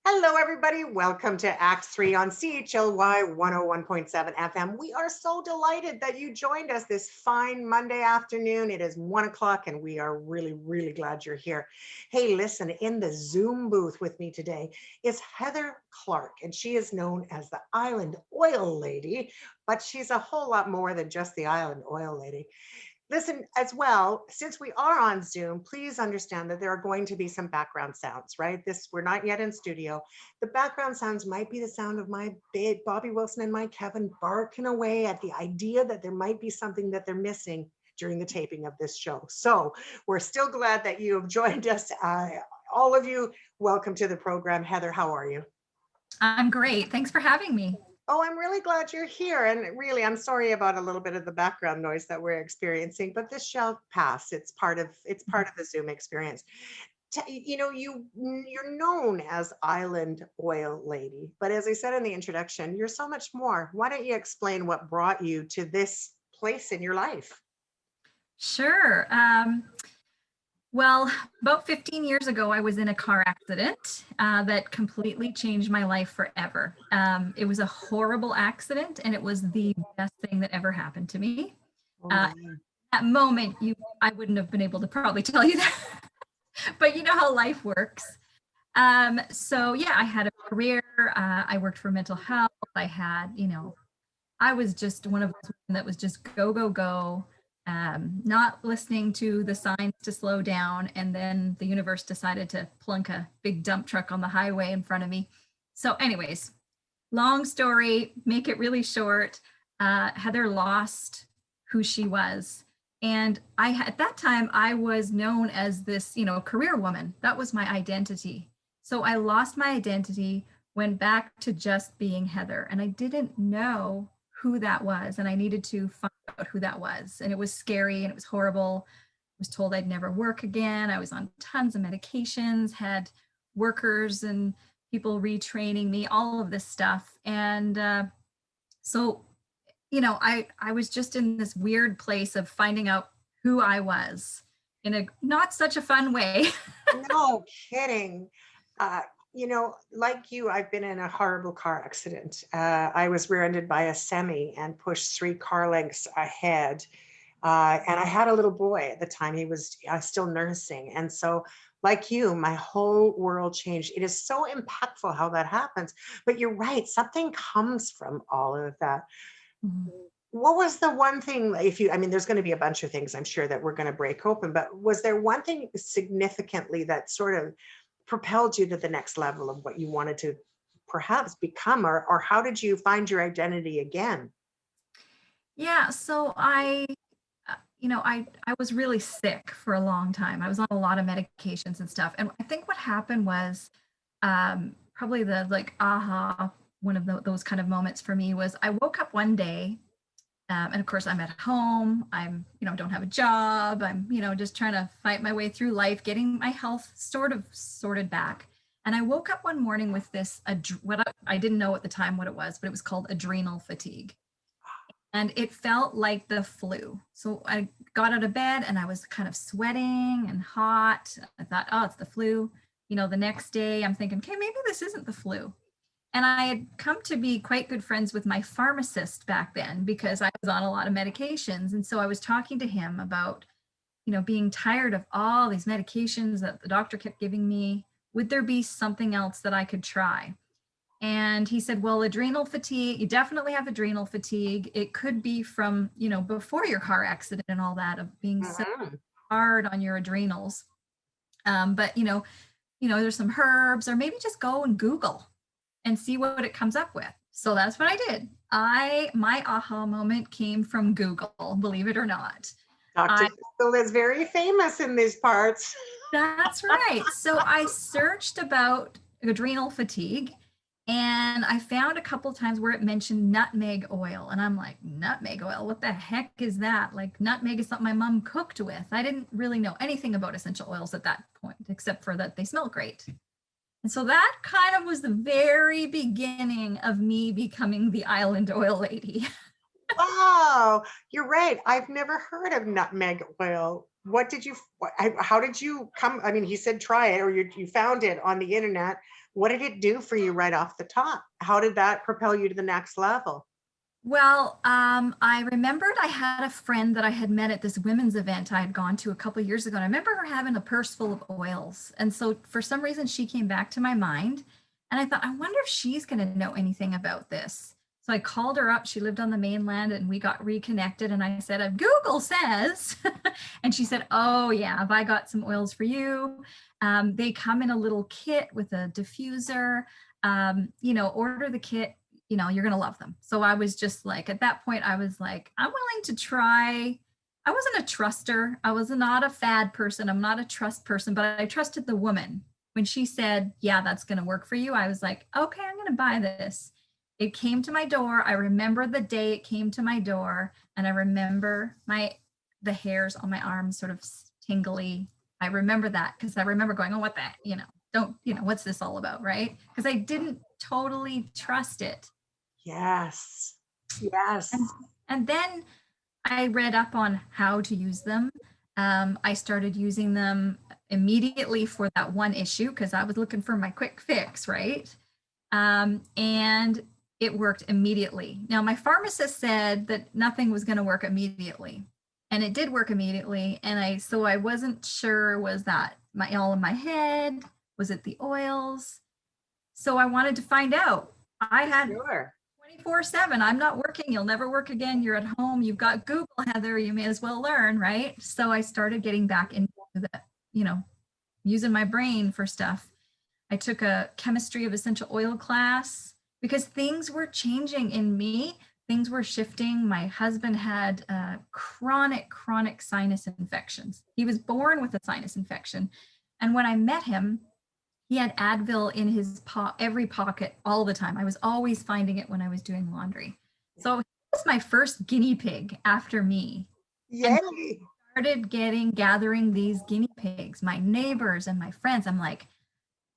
Hello, everybody. Welcome to Act 3 on CHLY 101.7 FM. We are so delighted that you joined us this fine Monday afternoon. It is 1 o'clock, and we are really, really glad you're here. Hey, listen, in the Zoom booth with me today is Heather Clark, and she is known as the Island Oil Lady, but she's a whole lot more than just the Island Oil Lady. Listen, as well, since we are on Zoom, please understand that there are going to be some background sounds, right? We're not yet in studio. The background sounds might be the sound of my big Bobby Wilson and my Kevin barking away at the idea that there might be something that they're missing during the taping of this show. So we're still glad that you have joined us. All of you, welcome to the program. Heather, how are you? I'm great. Thanks for having me. Oh, I'm really glad you're here. And really, I'm sorry about a little bit of the background noise that we're experiencing, but this shall pass. It's part of the Zoom experience. You're known as Island Oil Lady, but as I said in the introduction, you're so much more. Why don't you explain what brought you to this place in your life? Sure. Well, about 15 years ago, I was in a car accident that completely changed my life forever. It was a horrible accident, and it was the best thing that ever happened to me. Oh, Uh, my. at moment, I wouldn't have been able to probably tell you that, but you know how life works. So yeah, I had a career. I worked for mental health. I was just one of those women that was just go, go, go, not listening to the signs to slow down. And then the universe decided to plunk a big dump truck on the highway in front of me. So, anyways, long story, make it really short. Heather lost who she was. And at that time, I was known as this, career woman. That was my identity. So I lost my identity, went back to just being Heather. And I didn't know who that was. And I needed to find out who that was. And it was scary and it was horrible. I was told I'd never work again. I was on tons of medications, had workers and people retraining me, all of this stuff. And I was just in this weird place of finding out who I was in a not such a fun way. No kidding. Uh, like you, I've been in a horrible car accident. I was rear-ended by a semi and pushed 3 car lengths ahead. And I had a little boy at the time. He was still nursing. And so, like you, my whole world changed. It is so impactful how that happens. But you're right, something comes from all of that. What was the one thing, there's going to be a bunch of things I'm sure that we're going to break open, but was there one thing significantly that sort of propelled you to the next level of what you wanted to perhaps become, or how did you find your identity again? Yeah, so I was really sick for a long time. I was on a lot of medications and stuff. And I think what happened was probably the one of those kind of moments for me was I woke up one day. And of course, I'm at home. Don't have a job. I'm, just trying to fight my way through life, getting my health sort of sorted back. And I woke up one morning with this, I didn't know at the time what it was, but it was called adrenal fatigue. And it felt like the flu. So I got out of bed and I was kind of sweating and hot. I thought, oh, it's the flu. The next day I'm thinking, okay, maybe this isn't the flu. And I had come to be quite good friends with my pharmacist back then because I was on a lot of medications. And so I was talking to him about, being tired of all these medications that the doctor kept giving me. Would there be something else that I could try? And he said, well, adrenal fatigue, you definitely have adrenal fatigue. It could be from, before your car accident and all that, of being so Mhm. hard on your adrenals. But there's some herbs, or maybe just go and Google and see what it comes up with. So that's what I did. My aha moment came from Google, believe it or not. Dr. I Google is very famous in these parts. That's right. So I searched about adrenal fatigue and I found a couple of times where it mentioned nutmeg oil. And I'm like, nutmeg oil? What the heck is that? Like, nutmeg is something my mom cooked with. I didn't really know anything about essential oils at that point, except for that they smell great. And so that kind of was the very beginning of me becoming the island oil lady. Wow, you're right. I've never heard of nutmeg oil. How did you come? I mean, he said try it, or you found it on the internet. What did it do for you right off the top? How did that propel you to the next level? Well, I remembered I had a friend that I had met at this women's event I had gone to a couple of years ago. And I remember her having a purse full of oils. And so for some reason, she came back to my mind. And I thought, I wonder if she's going to know anything about this. So I called her up. She lived on the mainland and we got reconnected. And I said, Google says, and she said, oh, yeah, have I got some oils for you? They come in a little kit with a diffuser. Order the kit, you're going to love them. So I was just like, at that point, I was like, I'm willing to try. I wasn't a truster. I was not a fad person. I'm not a trust person, but I trusted the woman. When she said, yeah, that's going to work for you, I was like, okay, I'm going to buy this. It came to my door. I remember the day it came to my door, and I remember the hairs on my arms sort of tingly. I remember that because I remember going, oh, what the, what's this all about, right? Because I didn't totally trust it. Yes. Yes. And then I read up on how to use them. I started using them immediately for that one issue because I was looking for my quick fix, right? And it worked immediately. Now, my pharmacist said that nothing was going to work immediately, and it did work immediately. And so I wasn't sure, was that all in my head? Was it the oils? So I wanted to find out. I had 24/7. I'm not working. You'll never work again. You're at home. You've got Google, Heather. You may as well learn, right? So I started getting back into the, using my brain for stuff. I took a chemistry of essential oil class because things were changing in me. Things were shifting. My husband had chronic sinus infections. He was born with a sinus infection. And when I met him, he had Advil in his every pocket all the time. I was always finding it when I was doing laundry. So he was my first guinea pig after me. Yay. And I started gathering these guinea pigs, my neighbors and my friends. I'm like,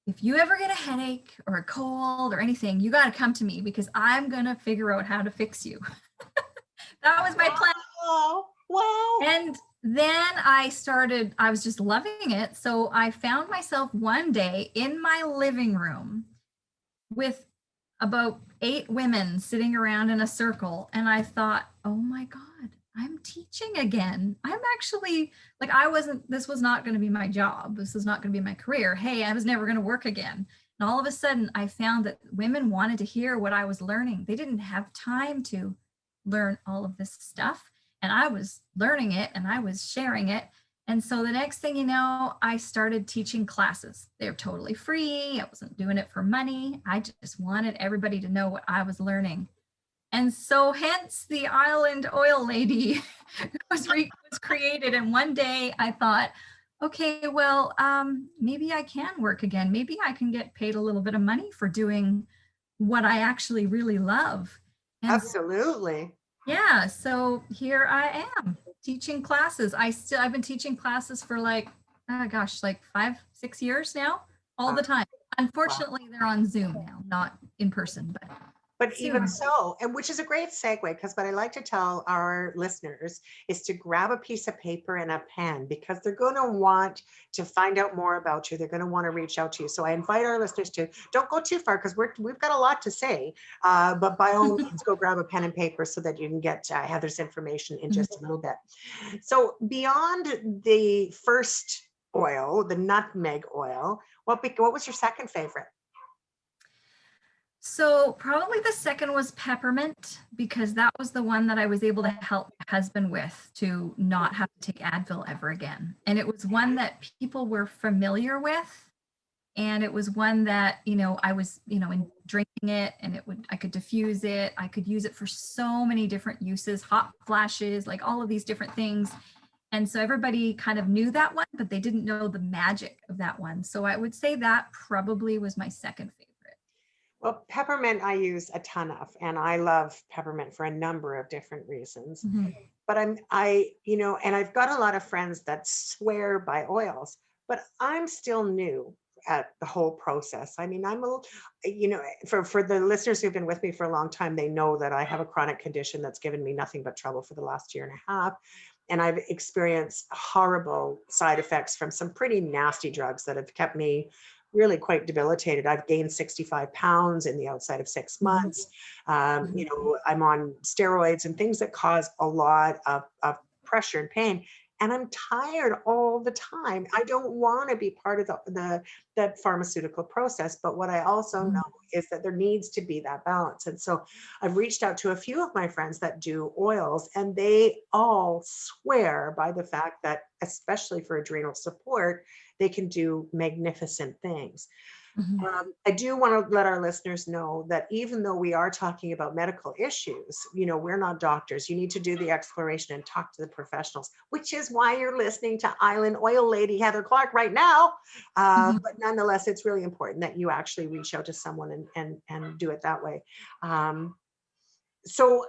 if you ever get a headache or a cold or anything, you got to come to me because I'm going to figure out how to fix you. That was my plan. Wow. And then I was just loving it. So I found myself one day in my living room with about 8 women sitting around in a circle. And I thought, oh my God, I'm teaching again. I'm actually like, this was not going to be my job. This was not going to be my career. Hey, I was never going to work again. And all of a sudden I found that women wanted to hear what I was learning. They didn't have time to learn all of this stuff. And I was learning it and I was sharing it. And so the next thing you know, I started teaching classes. They're totally free. I wasn't doing it for money. I just wanted everybody to know what I was learning. And so hence the Island Oil Lady was created. And one day I thought, okay, well, maybe I can work again. Maybe I can get paid a little bit of money for doing what I actually really love. And absolutely. Yeah, so here I am teaching classes. I've been teaching classes for like 5-6 years now, all the time. Unfortunately, they're on Zoom now, not in person, but even so, and which is a great segue, because what I like to tell our listeners is to grab a piece of paper and a pen, because they're going to want to find out more about you. They're going to want to reach out to you. So I invite our listeners to don't go too far, because we've got a lot to say, but by all means, go grab a pen and paper so that you can get Heather's information in just a little bit. So beyond the first oil, the nutmeg oil, what was your second favorite? So probably the second was peppermint, because that was the one that I was able to help my husband with to not have to take Advil ever again. And it was one that people were familiar with. And it was one that, I was, in drinking it, and I could diffuse it. I could use it for so many different uses, hot flashes, like all of these different things. And so everybody kind of knew that one, but they didn't know the magic of that one. So I would say that probably was my second favorite. Well, peppermint I use a ton of, and I love peppermint for a number of different reasons. Mm-hmm. But and I've got a lot of friends that swear by oils, but I'm still new at the whole process. I mean, I'm for the listeners who've been with me for a long time, they know that I have a chronic condition that's given me nothing but trouble for the last year and a half. And I've experienced horrible side effects from some pretty nasty drugs that have kept me really quite debilitated. I've gained 65 pounds in the outside of 6 months. Mhm. I'm on steroids and things that cause a lot of pressure and pain. And I'm tired all the time. I don't want to be part of the pharmaceutical process. But what I also Mhm. know is that there needs to be that balance. And so I've reached out to a few of my friends that do oils, and they all swear by the fact that, especially for adrenal support, they can do magnificent things. Mhm. I do want to let our listeners know that even though we are talking about medical issues, we're not doctors. You need to do the exploration and talk to the professionals, which is why you're listening to Island Oil Lady Heather Clark right now. Mhm. But nonetheless, it's really important that you actually reach out to someone and do it that way. Um, so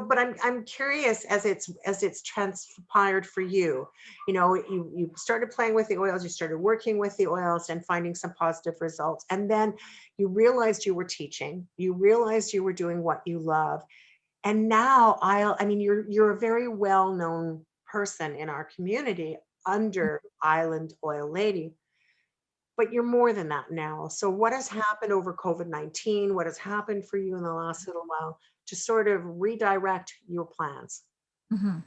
but I'm curious, as it's transpired for you. You started playing with the oils, you started working with the oils and finding some positive results, and then you realized you were teaching, you realized you were doing what you love. And now you're a very well known person in our community under Island Oil Lady, but you're more than that now. So what has happened over COVID-19? What has happened for you in the last little while to sort of redirect your plans? Mhm.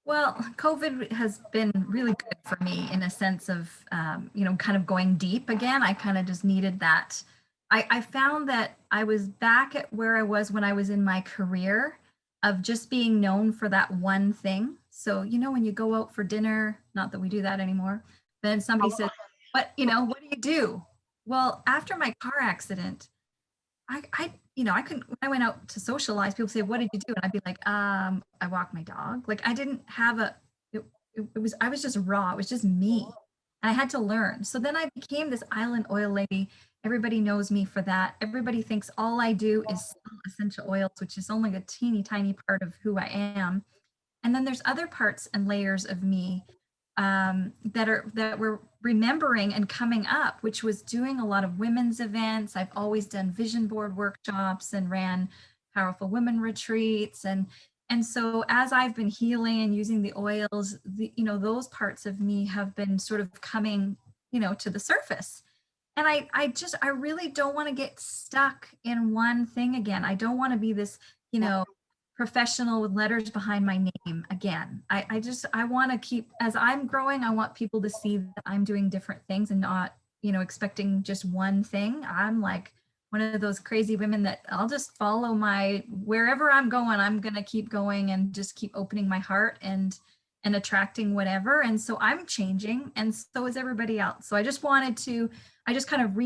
Well, COVID has been really good for me in a sense of, kind of going deep again. I kind of just needed that. I found that I was back at where I was when I was in my career of just being known for that one thing. So, when you go out for dinner, not that we do that anymore, then somebody says, what do you do? Well, after my car accident, I couldn't, when I went out to socialize, people say, what did you do? And I'd be like, I walk my dog. Like I didn't have I was just raw. It was just me. And I had to learn. So then I became this island oil lady. Everybody knows me for that. Everybody thinks all I do is sell essential oils, which is only a teeny tiny part of who I am. And then there's other parts and layers of me that we're remembering and coming up, which was doing a lot of women's events. I've always done vision board workshops and ran powerful women retreats, and so as I've been healing and using the oils, those parts of me have been sort of coming, to the surface. And I really don't want to get stuck in one thing again. I don't want to be this, you Yeah. know, professional with letters behind my name again. I want to keep, as I'm growing, I want people to see that I'm doing different things and not, expecting just one thing. I'm like one of those crazy women that I'll just follow wherever I'm going, I'm going to keep going and just keep opening my heart and attracting whatever. And so I'm changing, and so is everybody else. So I just kind of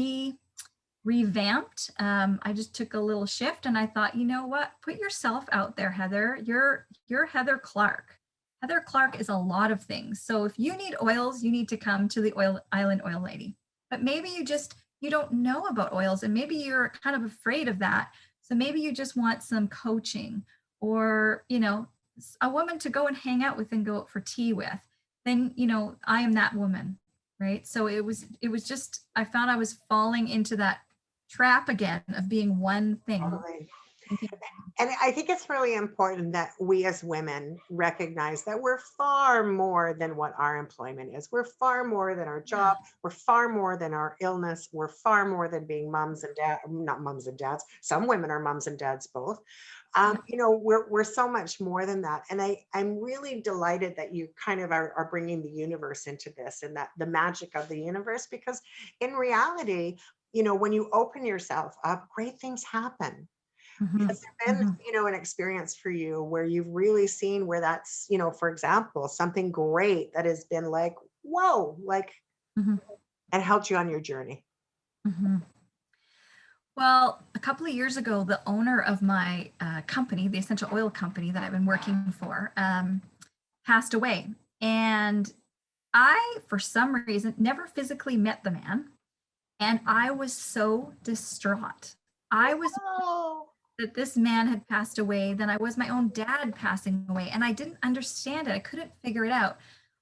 revamped. I just took a little shift, and I thought, you know what? Put yourself out there, Heather. You're Heather Clark. Heather Clark is a lot of things. So if you need oils, you need to come to the Island Oil Lady. But maybe you don't know about oils, and maybe you're kind of afraid of that. So maybe you just want some coaching, or a woman to go and hang out with and go out for tea with. Then I am that woman, right? So it was just, I found I was falling into that trap again of being one thing. Totally. And I think it's really important that we as women recognize that we're far more than what our employment is. We're far more than our Yeah. job. We're far more than our illness. We're far more than being moms and dad, not moms and dads. Some women are moms and dads both. Yeah. We're so much more than that. And I'm really delighted that you kind of are bringing the universe into this, and that the magic of the universe, because in reality, when you open yourself up, great things happen. Mhm. Has there been, Mhm. an experience for you where you've really seen where that's, for example, something great that has been like, whoa, like, Mhm. and helped you on your journey? Mhm. Well, a couple of years ago, the owner of my company, the essential oil company that I've been working for, passed away. And I, for some reason, never physically met the man. And I was so distraught. I was Oh, that this man had passed away than I was my own dad passing away. And I didn't understand it. I couldn't figure it out.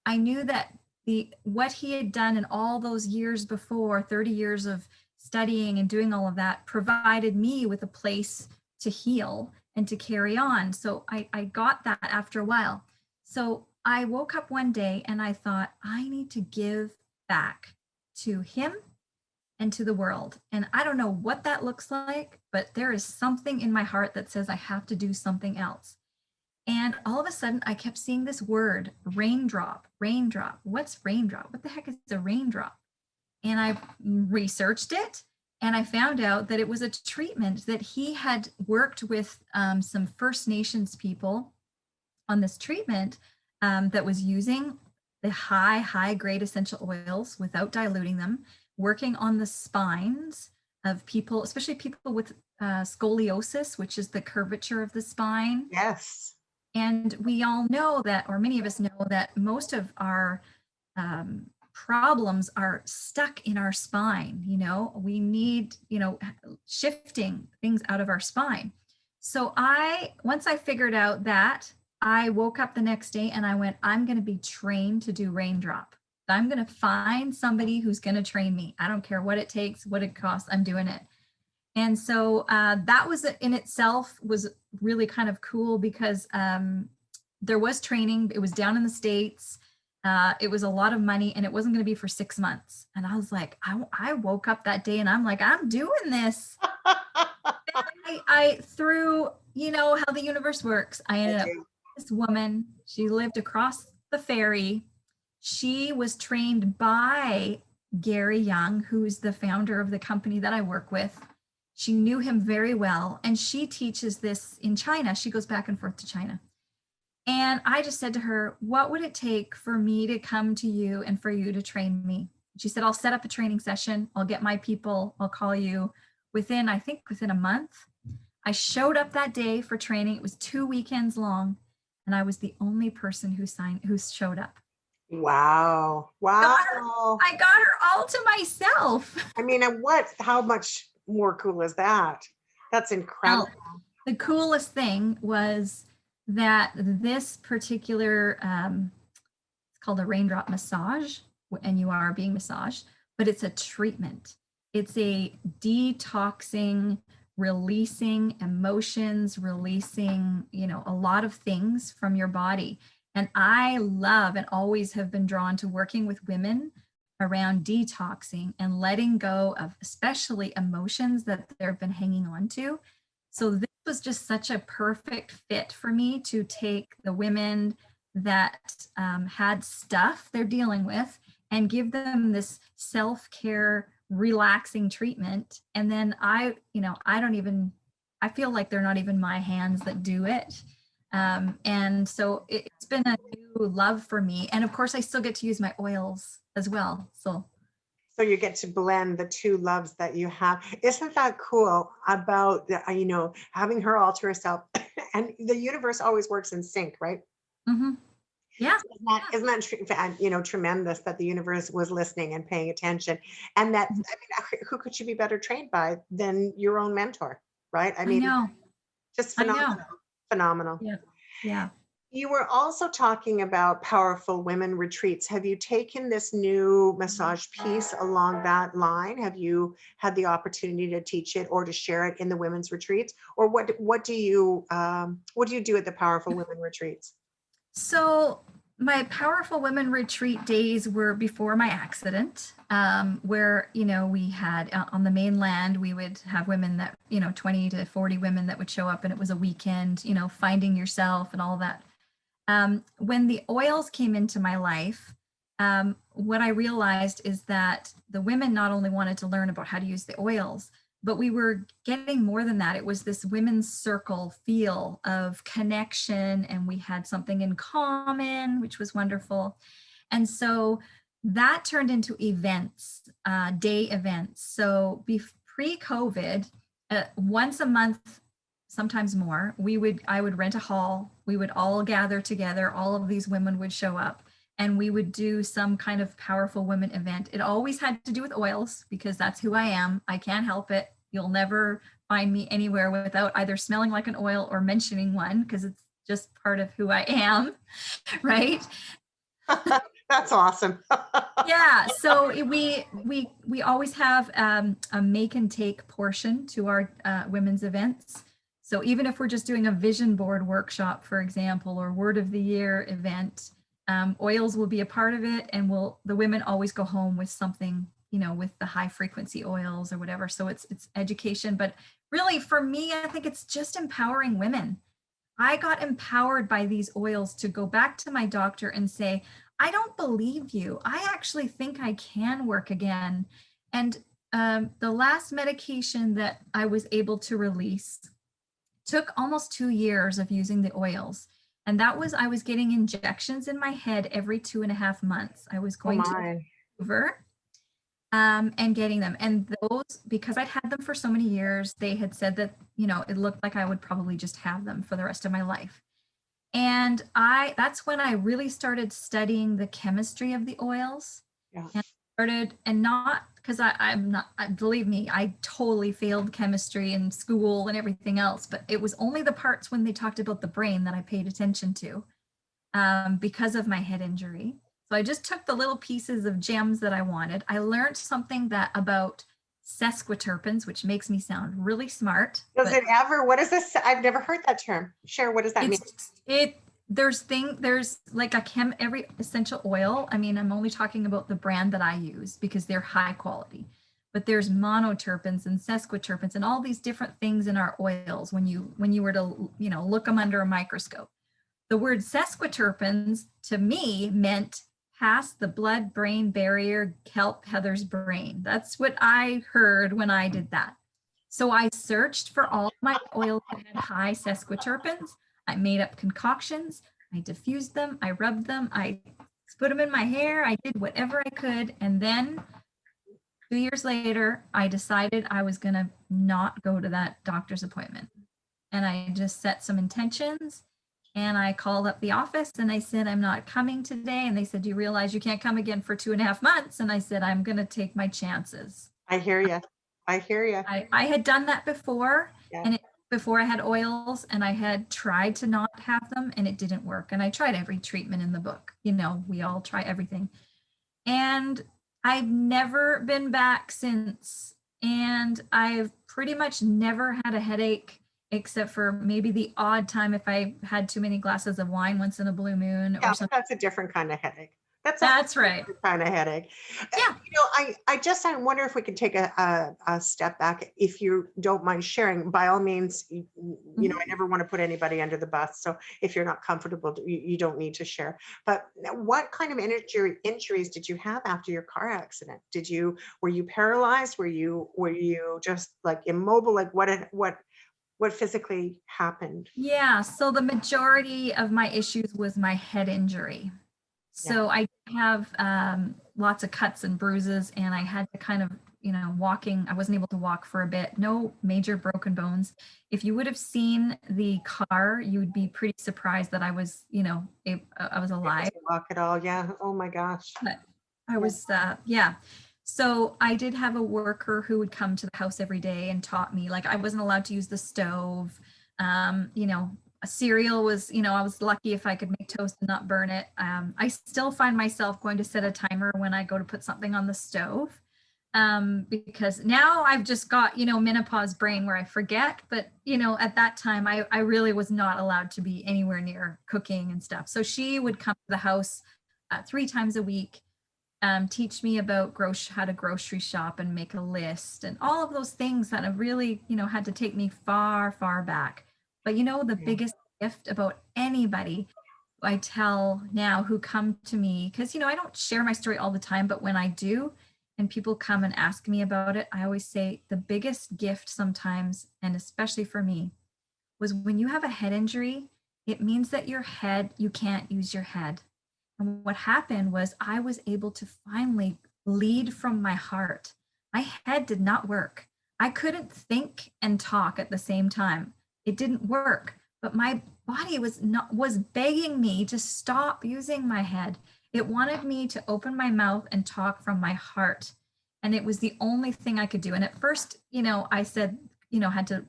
I knew that the what he had done in all those years before, 30 years of studying and doing all of that, provided me with a place to heal and to carry on. So I got that after a while. So I woke up one day and I thought, I need to give back to him and to the world. And I don't know what that looks like, but there is something in my heart that says I have to do something else. And all of a sudden, I kept seeing this word, raindrop, raindrop. What's raindrop? What the heck is a raindrop? And I researched it, and I found out that it was a treatment that he had worked with some First Nations people on this treatment that was using the high grade essential oils without diluting them, working on the spines of people, especially people with scoliosis, which is the curvature of the spine. Yes. And we all know that, or many of us know that most of our problems are stuck in our spine. You know, we need, you know, shifting things out of our spine. So once I figured out that, I woke up the next day and I went, I'm going to be trained to do raindrop. I'm going to find somebody who's going to train me. I don't care what it takes, what it costs, I'm doing it. And so that was in itself was really kind of cool because there was training. It was down in the States. It was a lot of money and it wasn't going to be for 6 months. And I was like, I woke up that day and I'm like, I'm doing this. I through, you know, how the universe works. I ended up with this woman. She lived across the ferry. She was trained by Gary Young, who's the founder of the company that I work with. She knew him very well, and she teaches this in China. She goes back and forth to China. And I just said to her, what would it take for me to come to you and for you to train me? She said, I'll set up a training session. I'll get my people. I'll call you within a month. I showed up that day for training. It was 2 weekends long, and I was the only person who showed up. Wow. Wow. I got her all to myself. I mean, how much more cool is that? That's incredible. Well, the coolest thing was that this particular, it's called a raindrop massage, and you are being massaged, but it's a treatment. It's a detoxing, releasing emotions, releasing, you know, a lot of things from your body. And I love and always have been drawn to working with women around detoxing and letting go of especially emotions that they've been hanging on to. So this was just such a perfect fit for me to take the women that had stuff they're dealing with and give them this self-care, relaxing treatment. And then I feel like they're not even my hands that do it. And so it's been a new love for me. And of course I still get to use my oils as well. So you get to blend the two loves that you have. Isn't that cool about, you know, having her all to herself and the universe always works in sync, right? Mm-hmm. Yeah. So isn't that, you know, tremendous that the universe was listening and paying attention, and that, I mean, who could you be better trained by than your own mentor, right? I mean, I know. just phenomenal. Phenomenal. Yeah. Yeah. You were also talking about powerful women retreats. Have you taken this new massage piece along that line? Have you had the opportunity to teach it or to share it in the women's retreats? Or what do you do at the powerful women retreats? So my powerful women retreat days were before my accident, where, you know, we had on the mainland, we would have women that, you know, 20 to 40 women that would show up, and it was a weekend, you know, finding yourself and all that. When the oils came into my life, what I realized is that the women not only wanted to learn about how to use the oils, but we were getting more than that. It was this women's circle feel of connection, and we had something in common, which was wonderful. And so that turned into events, day events. So pre-COVID, once a month, sometimes more, I would rent a hall. We would all gather together. All of these women would show up, and we would do some kind of powerful women event. It always had to do with oils because that's who I am. I can't help it. You'll never find me anywhere without either smelling like an oil or mentioning one, because it's just part of who I am, right? That's awesome. Yeah, so we always have a make and take portion to our women's events. So even if we're just doing a vision board workshop, for example, or word of the year event, oils will be a part of it, and the women always go home with something, with the high frequency oils or whatever. So it's education, but really for me, I think it's just empowering women. I got empowered by these oils to go back to my doctor and say, I don't believe you. I actually think I can work again. And the last medication that I was able to release took almost 2 years of using the oils. And that was, I was getting injections in my head every 2.5 months. I was Oh going to my. Vancouver and getting them. And those, because I'd had them for so many years, they had said that, it looked like I would probably just have them for the rest of my life. And that's when I really started studying the chemistry of the oils. Yeah. And not because I'm not, believe me, I totally failed chemistry in school and everything else, but it was only the parts when they talked about the brain that I paid attention to because of my head injury. So I just took the little pieces of gems that I wanted. I learned something that about sesquiterpenes, which makes me sound really smart. Does it ever, what is this? I've never heard that term. Share, what does that mean? There's like every essential oil. I mean, I'm only talking about the brand that I use because they're high quality, but there's monoterpenes and sesquiterpenes and all these different things in our oils when you were to, look them under a microscope. The word sesquiterpenes to me meant past the blood-brain barrier, kelp heather's brain. That's what I heard when I did that. So I searched for all my oils that had high sesquiterpenes. I made up concoctions. I diffused them. I rubbed them. I put them in my hair. I did whatever I could. And then 2 years later, I decided I was going to not go to that doctor's appointment. And I just set some intentions. And I called up the office and I said, I'm not coming today. And they said, do you realize you can't come again for 2.5 months? And I said, I'm going to take my chances. I hear you. I hear you. I had done that before. Yeah. And before I had oils, and I had tried to not have them and it didn't work. And I tried every treatment in the book. We all try everything. And I've never been back since. And I've pretty much never had a headache except for maybe the odd time if I had too many glasses of wine once in a blue moon or something. That's a different kind of headache. That's right. Kind of headache. Yeah. I wonder if we can take a step back, if you don't mind sharing. By all means, I never want to put anybody under the bus. So if you're not comfortable, you don't need to share. But what kind of injuries did you have after your car accident? Were you paralyzed? Were you just like immobile? Like what physically happened? Yeah. So the majority of my issues was my head injury. So I have lots of cuts and bruises, and I had to kind of, walking. I wasn't able to walk for a bit. No major broken bones. If you would have seen the car, you would be pretty surprised that I was, I was alive. Walk at all? Yeah. Oh my gosh. But I was, yeah. So I did have a worker who would come to the house every day and taught me. Like I wasn't allowed to use the stove. A cereal was, I was lucky if I could make toast and not burn it. I still find myself going to set a timer when I go to put something on the stove because now I've just got, menopause brain where I forget. But, at that time, I really was not allowed to be anywhere near cooking and stuff. So she would come to the house 3 times a week, teach me about how to grocery shop and make a list and all of those things that have really, had to take me far, far back. But the biggest gift about anybody I tell now who come to me, because, I don't share my story all the time, but when I do, and people come and ask me about it, I always say the biggest gift sometimes, and especially for me, was when you have a head injury, it means that you can't use your head. And what happened was I was able to finally lead from my heart. My head did not work. I couldn't think and talk at the same time. It didn't work, but my body was begging me to stop using my head. It wanted me to open my mouth and talk from my heart. And it was the only thing I could do. And at first, I said, had to,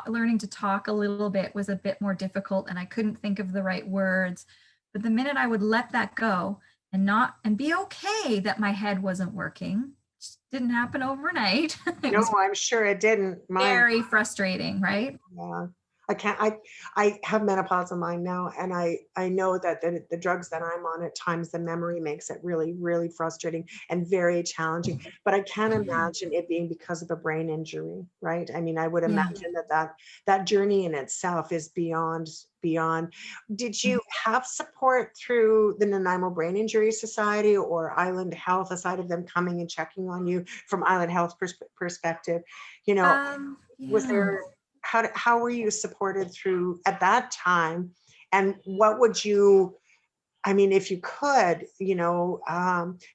learning to talk a little bit was a bit more difficult and I couldn't think of the right words. But the minute I would let that go and be okay that my head wasn't working, didn't happen overnight. No, I'm sure it didn't. Very frustrating, right? Yeah. I can't, I have menopause of mine now, and I know that the drugs that I'm on, at times the memory makes it really, really frustrating and very challenging. But I can't Yeah. imagine it being because of a brain injury, right? I mean, I would Yeah. imagine that journey in itself is beyond. Did Mhm. you have support through the Nanaimo Brain Injury Society or Island Health, aside of them coming and checking on you from Island Health perspective? You know, was Yeah. there, how were you supported through at that time? And what would you, I mean, if you could,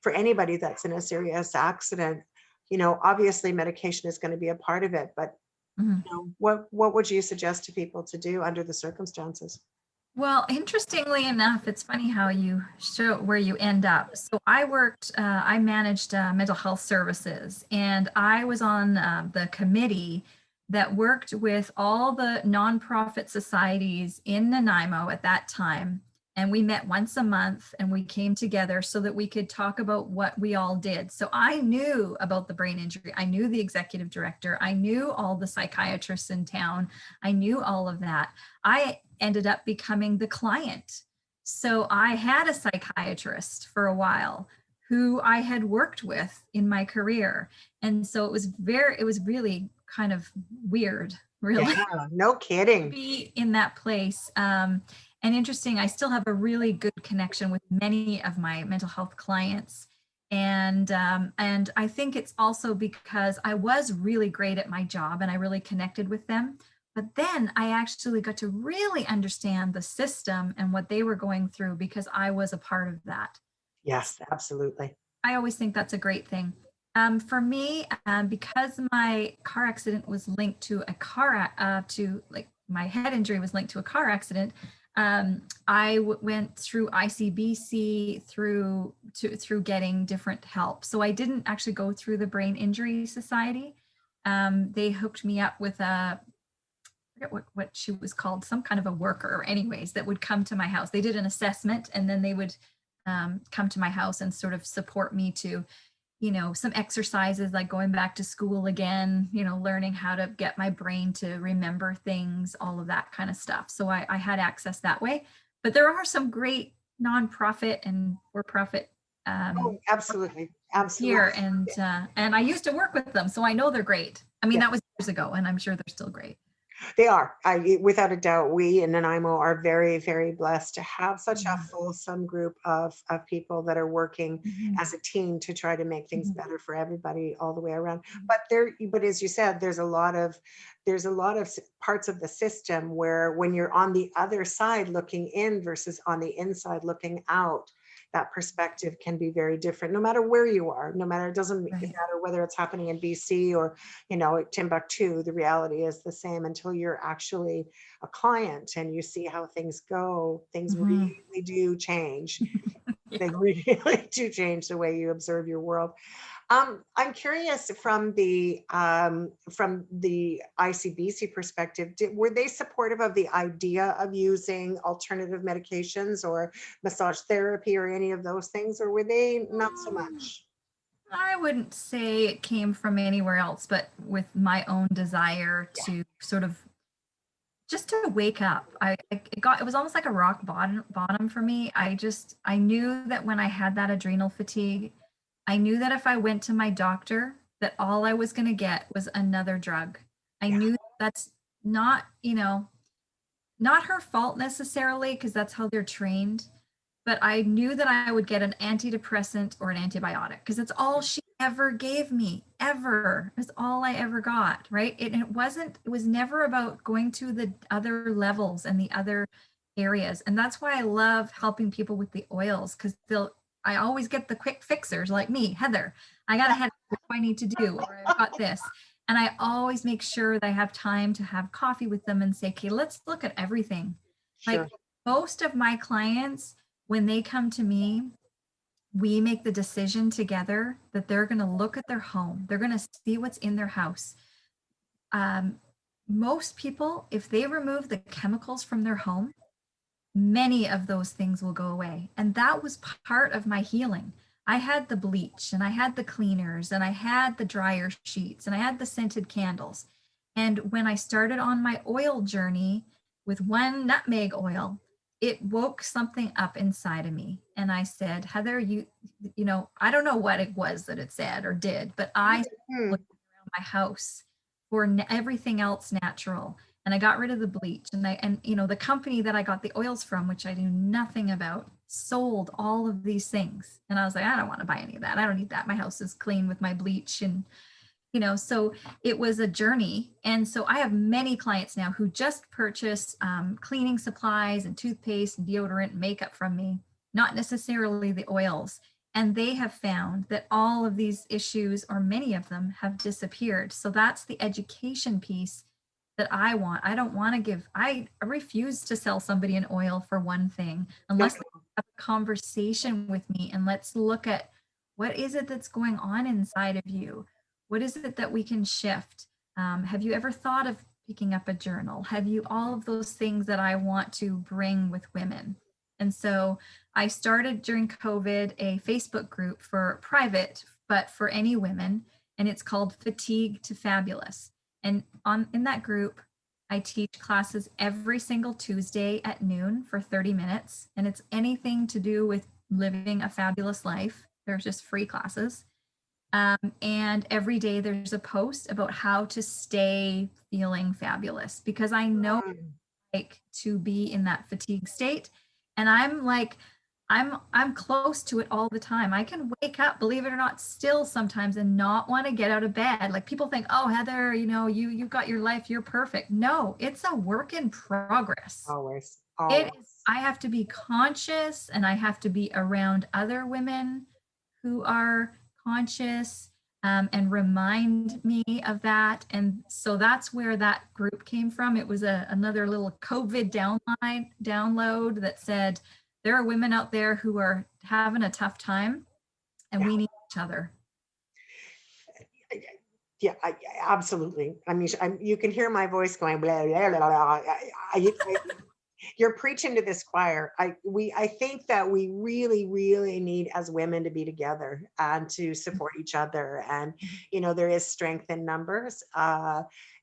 for anybody that's in a serious accident, obviously medication is going to be a part of it, but Mhm. what would you suggest to people to do under the circumstances? Well, interestingly enough, it's funny how you show where you end up. So I managed mental health services, and I was on the committee that worked with all the nonprofit societies in Nanaimo at that time. And we met once a month and we came together so that we could talk about what we all did. So I knew about the brain injury. I knew the executive director. I knew all the psychiatrists in town. I knew all of that. I ended up becoming the client. So I had a psychiatrist for a while who I had worked with in my career. And so it was really kind of weird, really, Yeah, no to kidding. be in that place. And interesting, I still have a really good connection with many of my mental health clients. And I think it's also because I was really great at my job and I really connected with them. But then I actually got to really understand the system and what they were going through because I was a part of that. Yes, absolutely. I always think that's a great thing. For me, because my car accident was linked to to like my head injury was linked to a car accident. Went through ICBC through getting different help. So I didn't actually go through the Brain Injury Society. They hooked me up with I forget what she was called, some kind of a worker, anyways, that would come to my house. They did an assessment and then they would come to my house and sort of support me to, some exercises like going back to school again, learning how to get my brain to remember things, all of that kind of stuff. So I had access that way. But there are some great nonprofit and for-profit Oh, absolutely. here, Absolutely. and I used to work with them, so I know they're great. I mean, Yeah. that was years ago, and I'm sure they're still great. They are. Without a doubt, we in Nanaimo are very, very blessed to have such a Yeah. fulsome group of people that are working Mhm. as a team to try to make things Mhm. better for everybody all the way around. Mhm. But as you said, there's a lot of parts of the system where when you're on the other side looking in versus on the inside looking out, that perspective can be very different no matter where you are, no matter, it doesn't Right. matter whether it's happening in BC or Timbuktu. The reality is the same until you're actually a client and you see how things go. Things Mhm. really do change. They Yeah. really do change the way you observe your world. I'm curious from the ICBC perspective, were they supportive of the idea of using alternative medications or massage therapy or any of those things, or were they not so Mm, much? I wouldn't say it came from anywhere else, but with my own desire Yeah, to sort of just to wake up. It was almost like a rock bottom for me. I knew that when I had that adrenal fatigue, I knew that if I went to my doctor, that all I was going to get was another drug. I yeah, knew that's not, not her fault necessarily, because that's how they're trained. But I knew that I would get an antidepressant or an antibiotic because that's all she ever gave me, ever. That's all I ever got, right? It was never about going to the other levels and the other areas. And that's why I love helping people with the oils because I always get the quick fixers like me, Heather. I got a headache. What do I need to do? Or I've got this. And I always make sure that I have time to have coffee with them and say, okay, let's look at everything. sure. Like most of my clients, when they come to me, we make the decision together that they're going to look at their home. They're going to see what's in their house. Um, Most people, if they remove the chemicals from their home, many of those things will go away. And that was part of my healing. I had the bleach and I had the cleaners and I had the dryer sheets and I had the scented candles. And when I started on my oil journey with one nutmeg oil, it woke something up inside of me. And I said, Heather, you know, I don't know what it was that it said or did, but I Mhm. looked around my house for everything else natural. And I got rid of the bleach, and you know, the company that I got the oils from, which I knew nothing about, sold all of these things. And I was like, I don't want to buy any of that. I don't need that. My house is clean with my bleach. And you know, so it was a journey. And so I have many clients now who just purchase cleaning supplies and toothpaste and deodorant and makeup from me, not necessarily the oils. And they have found that all of these issues, or many of them, have disappeared. So that's the education piece that I want. I don't want to give, I refuse to sell somebody an oil for one thing No, unless they have a conversation with me and let's look at what is it that's going on inside of you. What is it that we can shift? Have you ever thought of picking up a journal? Have you all of those things that I want to bring with women? And so I started during COVID a Facebook group for private, but for any women, and it's called Fatigue to Fabulous. And in that group, I teach classes every single Tuesday at noon for 30 minutes, and it's anything to do with living a fabulous life. There's just free classes. And every day there's a post about how to stay feeling fabulous because I know mm, like to be in that fatigue state. And I'm like, I'm close to it all the time. I can wake up, believe it or not, still sometimes and not want to get out of bed. Like people think, oh, Heather, you know, you've got your life, you're perfect. No, it's a work in progress. always, It is, always. I have to be conscious and I have to be around other women who are conscious and remind me of that. And so that's where that group came from. It was another little COVID download that said, there are women out there who are having a tough time and Yeah. we need each other. Yeah, absolutely. I mean, you can hear my voice going, blah, blah, blah, blah. You're preaching to this choir. I think that we really, really need as women to be together and to support each other. And you know, there is strength in numbers.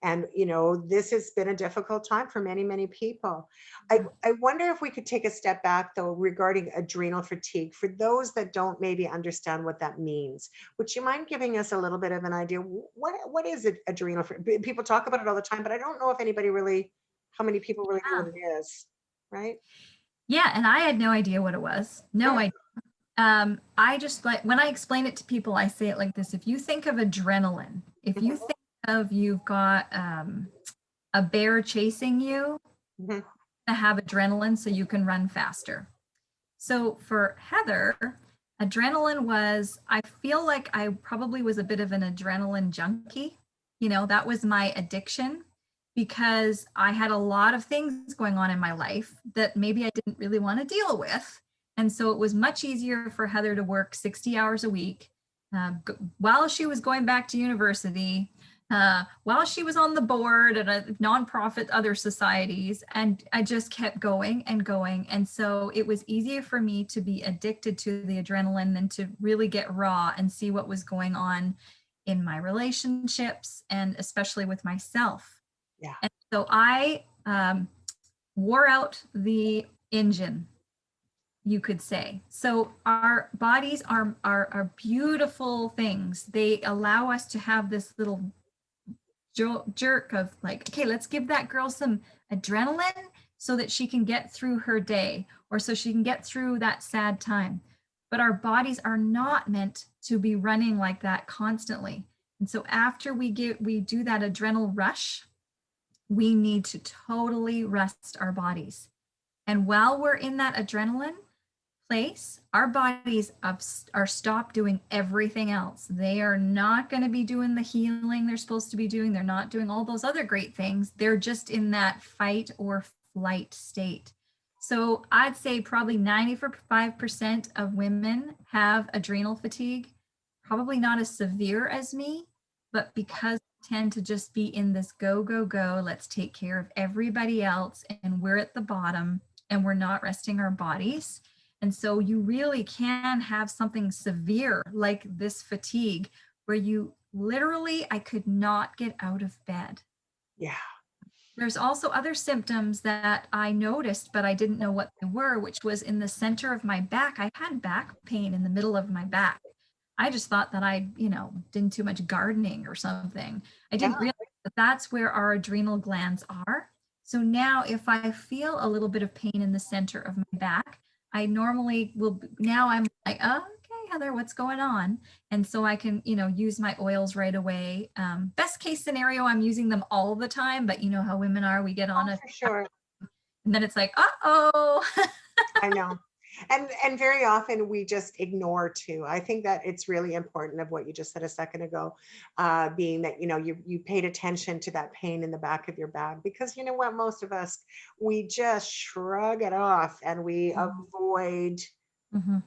And you know, this has been a difficult time for many, many people. I wonder if we could take a step back though regarding adrenal fatigue for those that don't maybe understand what that means. Would you mind giving us a little bit of an idea? What is it, adrenal? People talk about it all the time, but I don't know if anybody really, how many people really know Yeah. what it is, right? Yeah. And I had no idea what it was. No Mm, idea. I just like when I explain it to people, I say it like this. If you think of adrenaline, if you mhm, think of you've got a bear chasing you, mhm. to have adrenaline so you can run faster. So for Heather, adrenaline was, I feel like I probably was a bit of an adrenaline junkie. You know, that was my addiction because I had a lot of things going on in my life that maybe I didn't really want to deal with. And so it was much easier for Heather to work 60 hours a week while she was going back to university, while she was on the board at a nonprofit, other societies, and I just kept going and going. And so it was easier for me to be addicted to the adrenaline than to really get raw and see what was going on in my relationships and especially with myself. Yeah. And so I wore out the engine, you could say. So our bodies are beautiful things. They allow us to have this little jerk of like, okay, let's give that girl some adrenaline so that she can get through her day or so she can get through that sad time. But our bodies are not meant to be running like that constantly. And so after we do that adrenal rush, we need to totally rest our bodies. And while we're in that adrenaline place, our bodies are stopped doing everything else. They are not going to be doing the healing they're supposed to be doing. They're not doing all those other great things. They're just in that fight or flight state. So I'd say probably 95% of women have adrenal fatigue, probably not as severe as me, but because we tend to just be in this go, go, go, let's take care of everybody else, and we're at the bottom and we're not resting our bodies. And so you really can have something severe like this fatigue where you literally, I could not get out of bed. Yeah. There's also other symptoms that I noticed, but I didn't know what they were, which was in the center of my back. I had back pain in the middle of my back. I just thought that I, did too much gardening or something. I Yeah. didn't realize that that's where our adrenal glands are. So now if I feel a little bit of pain in the center of my back, I normally will, now I'm like, oh, okay, Heather, what's going on? And so I can, use my oils right away. Best case scenario, I'm using them all the time, but you know how women are, we get on Oh, a, for sure. and then it's like, uh-oh. I know. And very often we just ignore too. I think that it's really important of what you just said a second ago, being that, you paid attention to that pain in the back of your back, because you know what, most of us, we just shrug it off and we avoid Mhm.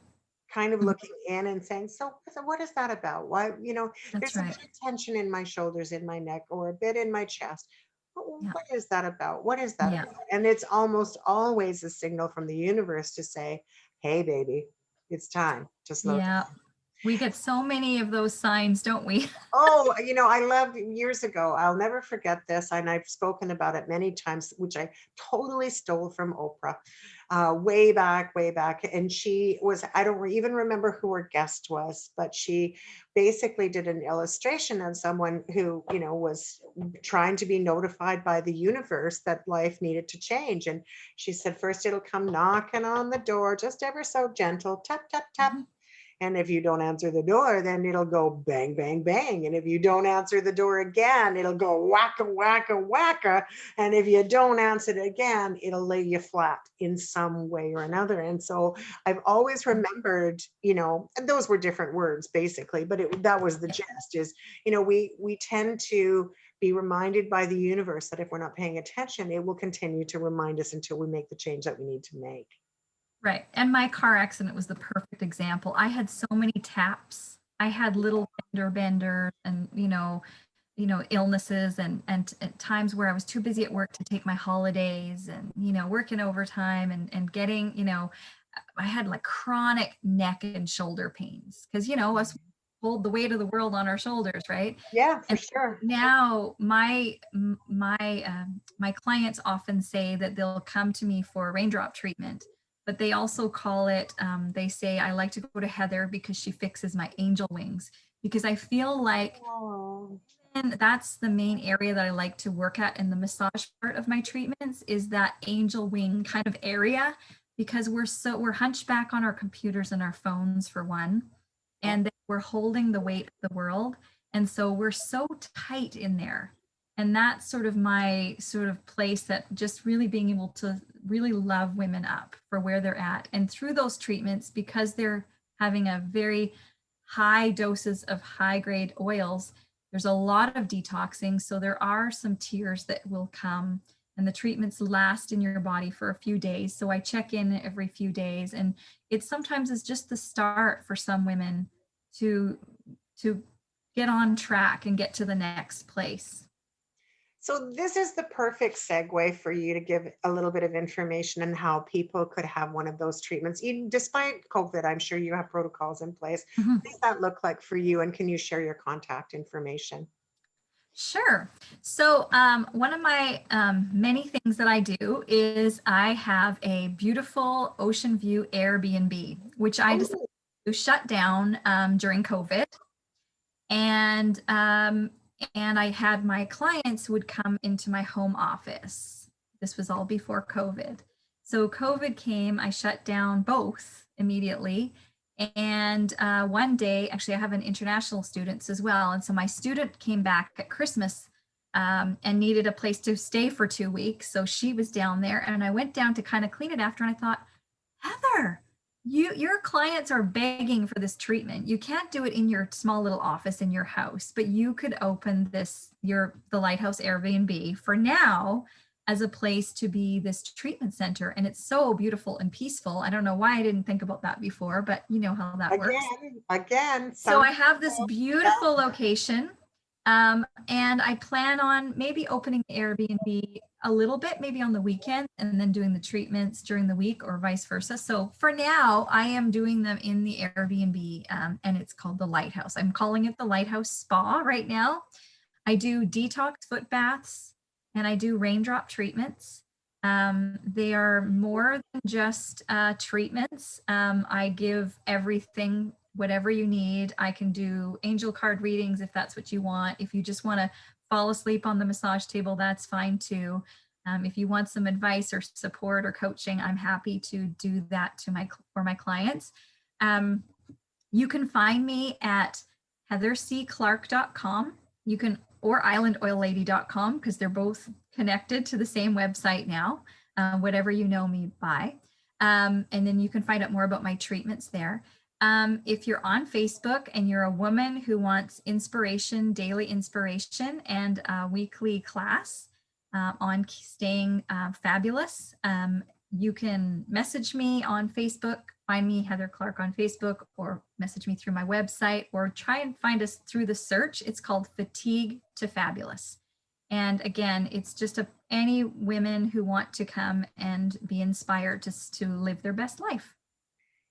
kind of Mhm. looking in and saying, so what is that about? Why, That's there's a right. bit of tension in my shoulders, in my neck, or a bit in my chest. Yeah. What is that about? What is that Yeah. about? And it's almost always a signal from the universe to say, hey, baby, it's time to slow Yeah. down. We get so many of those signs, don't we? Oh, I loved years ago. I'll never forget this. And I've spoken about it many times, which I totally stole from Oprah, way back, way back. And she was, I don't even remember who her guest was, but she basically did an illustration of someone who, was trying to be notified by the universe that life needed to change. And she said, first it'll come knocking on the door, just ever so gentle, tap, tap, tap. Mhm. And if you don't answer the door, then it'll go bang, bang, bang. And if you don't answer the door again, it'll go whacka, whacka, whacka. And if you don't answer it again, it'll lay you flat in some way or another. And so I've always remembered, and those were different words basically, but that was the Yeah. gist is, we tend to be reminded by the universe that if we're not paying attention, it will continue to remind us until we make the change that we need to make. Right. And my car accident was the perfect example. I had so many taps. I had little fender benders and, illnesses and at times where I was too busy at work to take my holidays and, working overtime and getting, I had like chronic neck and shoulder pains because, us hold the weight of the world on our shoulders, right? Yeah, for And sure. now my clients often say that they'll come to me for raindrop treatment, but they also call it. They say I like to go to Heather because she fixes my angel wings because I feel like Oh, and that's the main area that I like to work at in the massage part of my treatments is that angel wing kind of area because we're hunchback on our computers and our phones for one, yeah. and then we're holding the weight of the world, and so we're so tight in there. And that's sort of my sort of place that just really being able to really love women up for where they're at. And through those treatments, because they're having a very high doses of high grade oils, there's a lot of detoxing. So there are some tears that will come and the treatments last in your body for a few days. So I check in every few days and it sometimes is just the start for some women to to get on track and get to the next place. So this is the perfect segue for you to give a little bit of information on how people could have one of those treatments. Even despite COVID, I'm sure you have protocols in place. Mhm. What does that look like for you? And can you share your contact information? Sure. So, one of my many things that I do is I have a beautiful ocean view Airbnb, which I decided Oh, to shut down during COVID. And I had my clients would come into my home office. This was all before COVID. So COVID came, I shut down both immediately. And one day, actually, I have an international students as well. And so my student came back at Christmas and needed a place to stay for 2 weeks. So she was down there, and I went down to kind of clean it after, and I thought, Heather, your clients are begging for this treatment. You can't do it in your small little office in your house, but you could open the Lighthouse Airbnb for now as a place to be this treatment center. And it's so beautiful and peaceful. I don't know why I didn't think about that before, but you know how that works. again, So some I have this people, yeah, beautiful location. And I plan on maybe opening the Airbnb a little bit, maybe on the weekend, and then doing the treatments during the week or vice versa. So for now, I am doing them in the Airbnb, and it's called the Lighthouse. I'm calling it the Lighthouse Spa right now. I do detox foot baths, and I do raindrop treatments. They are more than just treatments. I give everything, whatever you need. I can do angel card readings if that's what you want. If you just want to fall asleep on the massage table, that's fine too. If you want some advice or support or coaching, I'm happy to do that for my clients. You can find me at heathercclark.com. You can, or islandoillady.com, because they're both connected to the same website now, whatever you know me by. And then you can find out more about my treatments there. If you're on Facebook and you're a woman who wants inspiration, daily inspiration, and a weekly class on staying fabulous, you can message me on Facebook, find me Heather Clark on Facebook, or message me through my website, or try and find us through the search. It's called Fatigue to Fabulous. And again, it's just any women who want to come and be inspired to live their best life.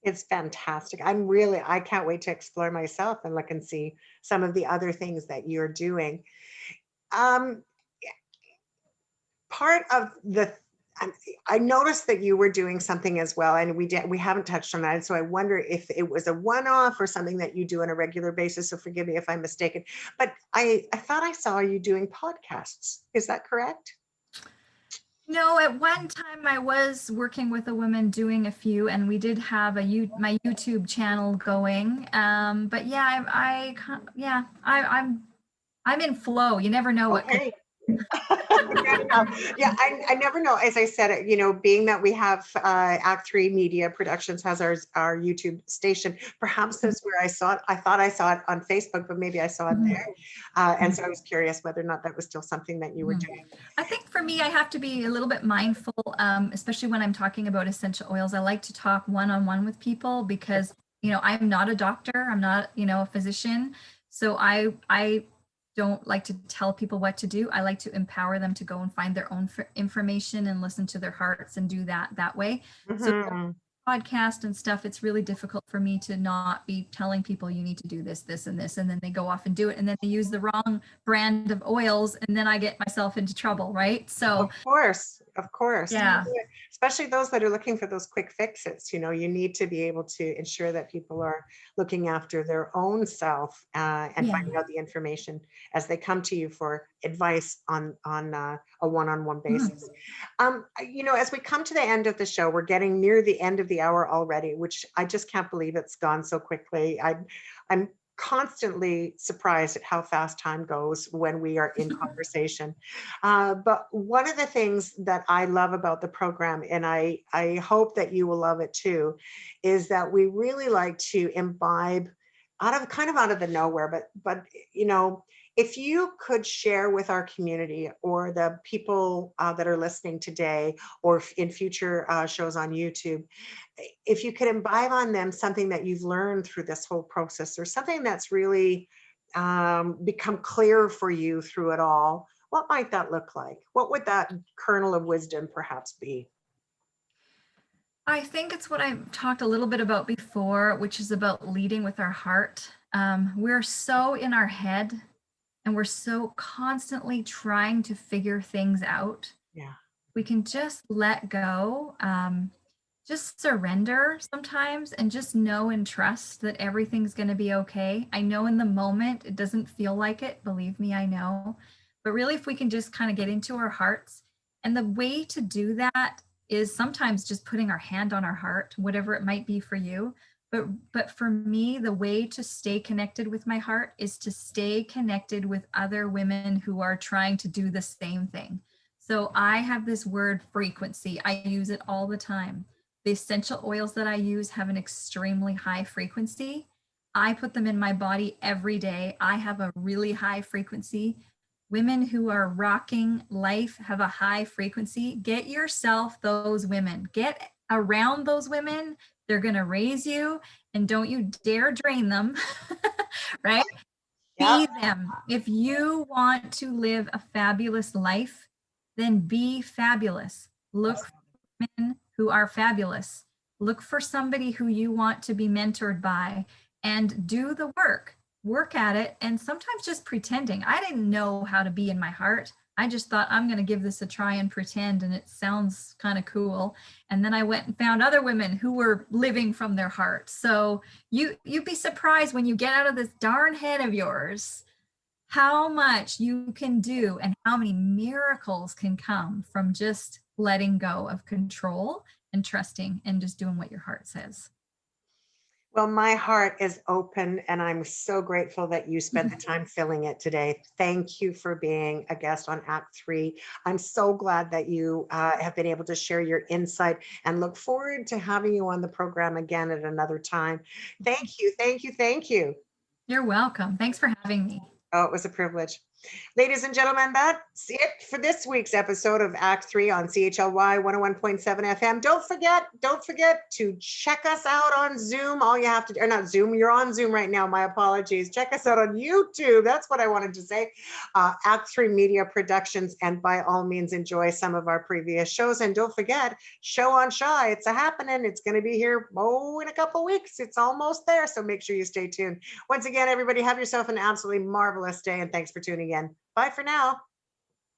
It's fantastic. I can't wait to explore myself and look and see some of the other things that you're doing. Part of I noticed that you were doing something as well, and we haven't touched on that. So I wonder if it was a one-off or something that you do on a regular basis. So forgive me if I'm mistaken, but I thought I saw you doing podcasts. Is that correct? No, at one time I was working with a woman doing a few, and we did have my YouTube channel going. But yeah, I'm in flow. You never know what. Okay. Yeah, I never know. As I said, being that we have Act 3 Media Productions has our YouTube station, perhaps that's where I saw it. I thought I saw it on Facebook, but maybe I saw it there. And so I was curious whether or not that was still something that you were doing. I think for me, I have to be a little bit mindful, especially when I'm talking about essential oils. I like to talk one-on-one with people because, I'm not a doctor. I'm not, a physician. So I don't like to tell people what to do. I like to empower them to go and find their own information and listen to their hearts and do that way. So podcast and stuff, it's really difficult for me to not be telling people you need to do this, this, and this, and then they go off and do it, and then they use the wrong brand of oils, and then I get myself into trouble, right? So of course, yeah, especially those that are looking for those quick fixes. You need to be able to ensure that people are looking after their own self and finding out the information as they come to you for advice on a one-on-one basis. As we come to the end of the show, we're getting near the end of the hour already, which I just can't believe it's gone so quickly. I'm constantly surprised at how fast time goes when we are in conversation. But one of the things that I love about the program, and I hope that you will love it too, is that we really like to imbibe out of the nowhere, but if you could share with our community or the people that are listening today or in future shows on YouTube, if you could imbibe on them something that you've learned through this whole process or something that's really become clear for you through it all, what might that look like? What would that kernel of wisdom perhaps be? I think it's what I talked a little bit about before, which is about leading with our heart. We're so in our head and we're so constantly trying to figure things out. Yeah. We can just let go, just surrender sometimes and just know and trust that everything's going to be okay. I know in the moment it doesn't feel like it. Believe me, I know. But really, if we can just kind of get into our hearts, and the way to do that is sometimes just putting our hand on our heart, whatever it might be for you. But for me, the way to stay connected with my heart is to stay connected with other women who are trying to do the same thing. So I have this word frequency. I use it all the time. The essential oils that I use have an extremely high frequency. I put them in my body every day. I have a really high frequency. Women who are rocking life have a high frequency. Get yourself those women. Get around those women. They're going to raise you, and don't you dare drain them, right? Be them. If you want to live a fabulous life, then be fabulous. Look for women who are fabulous. Look for somebody who you want to be mentored by and do the work. Work at it, and sometimes just pretending. I didn't know how to be in my heart. I just thought I'm going to give this a try and pretend, and it sounds kind of cool. And then I went and found other women who were living from their heart. So you'd be surprised when you get out of this darn head of yours how much you can do and how many miracles can come from just letting go of control and trusting and just doing what your heart says. Well, my heart is open, and I'm so grateful that you spent the time filling it today. Thank you for being a guest on Act Three. I'm so glad that you have been able to share your insight, and look forward to having you on the program again at another time. Thank you, thank you, thank you. You're welcome. Thanks for having me. Oh, it was a privilege. Ladies and gentlemen, that's it for this week's episode of Act Three on CHLY 101.7 FM. Don't forget to check us out on Zoom. All you have to do, or not Zoom, you're on Zoom right now. My apologies. Check us out on YouTube. That's what I wanted to say. Act Three Media Productions, and by all means, enjoy some of our previous shows. And don't forget, Show on Shy. It's a happening. It's going to be here, in a couple weeks. It's almost there. So make sure you stay tuned. Once again, everybody, have yourself an absolutely marvelous day, and thanks for tuning in. Bye for now.